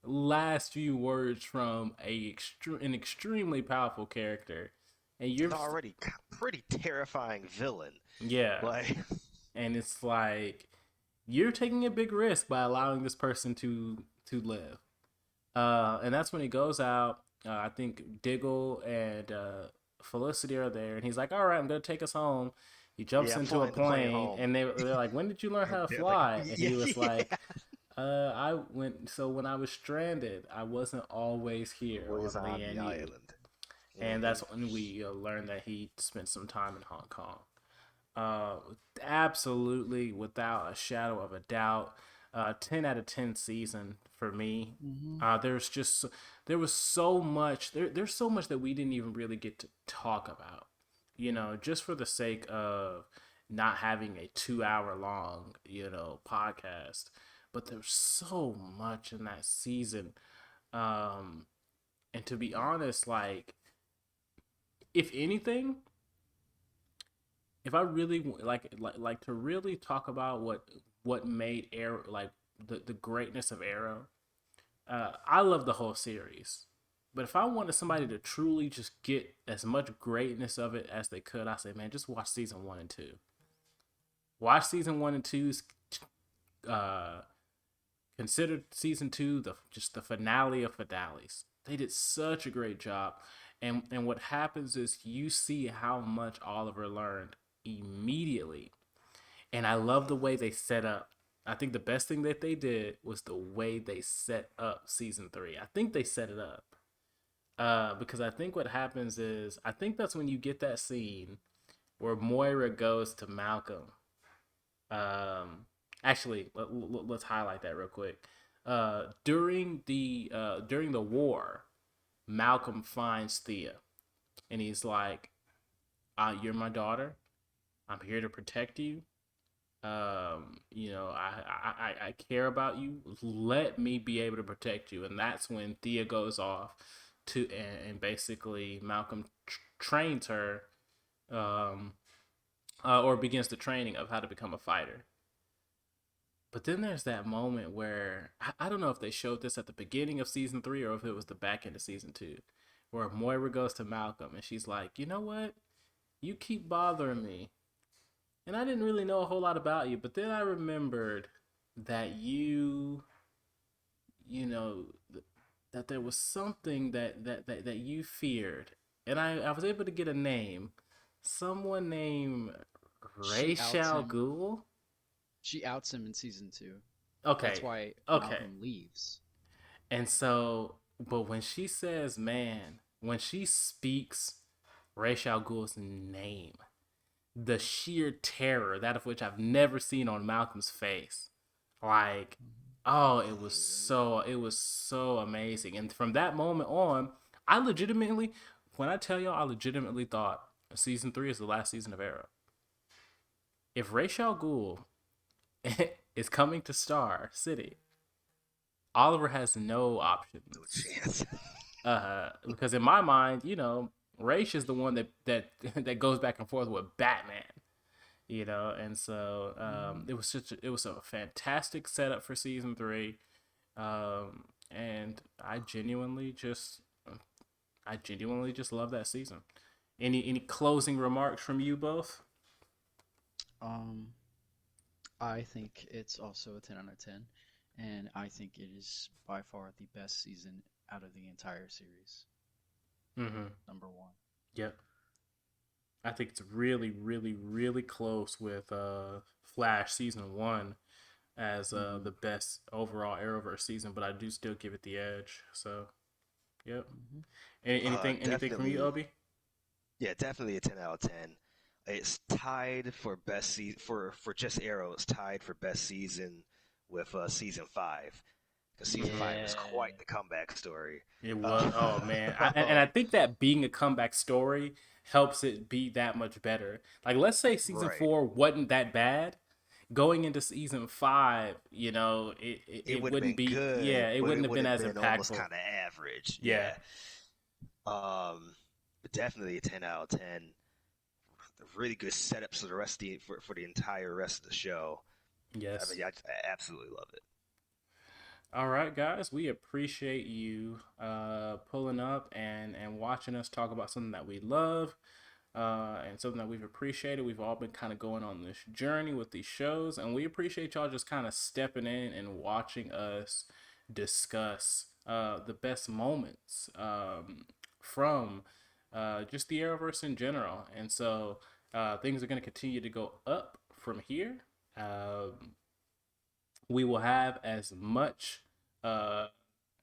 last few words from an extremely powerful character, and An already pretty terrifying villain. yeah, Like, and it's like you're taking a big risk by allowing this person to live. And that's when he goes out. I think Diggle and Felicity are there, and he's like, "All right, I'm gonna take us home." He jumps yeah, I'm into a flying the plane plane, home. and they're like, "When did you learn how And to they're like, fly?" And yeah, he was yeah. like, I went so when I was stranded, I wasn't always here Always on on the Lian, island. and Hmm. that's when we learned that he spent some time in Hong Kong. Uh, Absolutely, without a shadow of a doubt. 10 out of 10 season for me. Hmm. There's just there was so much there's so much that we didn't even really get to talk about. Just for the sake of not having a 2 hour long, podcast. But there's so much in that season. Um, and to be honest, like, if anything, if I really like to really talk about what made Arrow, like, the greatness of Arrow, I love the whole series. But if I wanted somebody Hmm. to truly just get as much greatness of it as they could, I say, man, just watch season 1 and 2. Watch season 1 and 2's, uh, considered season 2 the finale of finales. They did such a great job, and what happens is you see how much Oliver learned immediately, and I love the way they set up. I think the best thing that they did was the way they set up season 3. I think they set it up, because I think what happens is I think that's when you get that scene where Moira goes to Malcolm. Um, Actually, let's highlight that real quick. During the war, Malcolm finds Thea, and he's like, "You're my daughter. I'm here to protect you. I care about you. Let me be able to protect you." And that's when Thea goes off and basically Malcolm trains her, um, or begins the training of how to become a fighter. But then there's that moment where I don't know if they showed this at the beginning of season 3 or if it was the back end of season 2, where Moira goes to Malcolm and she's like, "You know what? You keep bothering me, and I didn't really know a whole lot about you, but then I remembered that you know, that there was something that you feared, and I was able to get a name, someone named She outs Rachel him. Ghoul." She outs him in season 2. That's Okay, why okay. Malcolm leaves. And so, but when she says, man, when she speaks Ra's al Ghul's name, the sheer terror, that of which I've never seen on Malcolm's face, like, oh, it was so amazing. And from that moment on, I legitimately, when I tell y'all, I legitimately thought season 3 is the last season of Arrow. If Ra's al Ghul is coming to Star City, Oliver has no No options. chance. Because in my mind, Raish is the one that that goes back and forth with Batman, and so Hmm. it was a fantastic setup for season 3, and I genuinely just love that season. Any closing remarks from you both? Um, I think it's also a 10 out of 10, and I think it is by far the best season out of the entire series. Mm-hmm. Number one. Yep. I think it's really, really, really close with Flash season 1 as Hmm. the best overall Arrowverse season, but I do still give it the edge. So, yep. Hmm. Anything from you, Definitely, Obi? yeah, definitely a 10 out of 10. It's tied for best season for just Arrow. It's tied for best season with season 5 because season 5 is Yeah. quite the comeback story. It was. Oh Uh, man, and I think that being a comeback story helps it be that much better. Like, let's say season right. 4 wasn't that bad. Going into season 5, it, it, It it would have wouldn't been be. good, Yeah, it but wouldn't it have would been have as been almost impactful. kind of average. Yeah. Yeah. But definitely a 10 out of 10. Really good setups for the rest of for the entire rest of the show. I Yes. mean, I absolutely love it. All right, guys, we appreciate you pulling up and watching us talk about something that we love, and something that we've appreciated. We've all been kind of going on this journey with these shows, and we appreciate y'all just kind of stepping in and watching us discuss the best moments, from just the Arrowverse in general. And so things are going to continue to go up from here. We will have uh,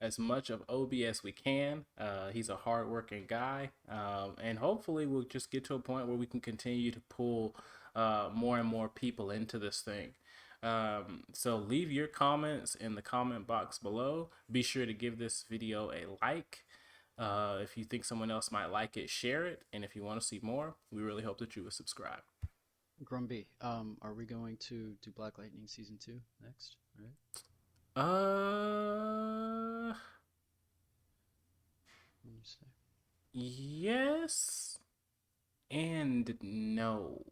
as much of Obi as we can. He's a hardworking guy, and hopefully we'll just get to a point where we can continue to pull more and more people into this thing. So leave your comments in the comment box below. Be sure to give this video a like. If you think someone else might like it, share it. And if you want to see more, we really hope that you will subscribe. Grumby, are we going to do Black Lightning season 2 next? Right? Uh, What do you say? yes and no.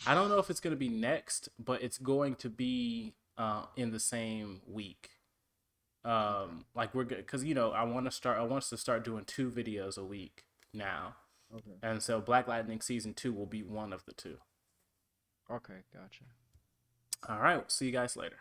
I don't know if it's going to be next, but it's going to be in the same week. Okay. Like we're good because I want us to start doing 2 videos a week now, Okay. and so Black Lightning season 2 will be one of the two. Okay. Gotcha. All right, see you guys later.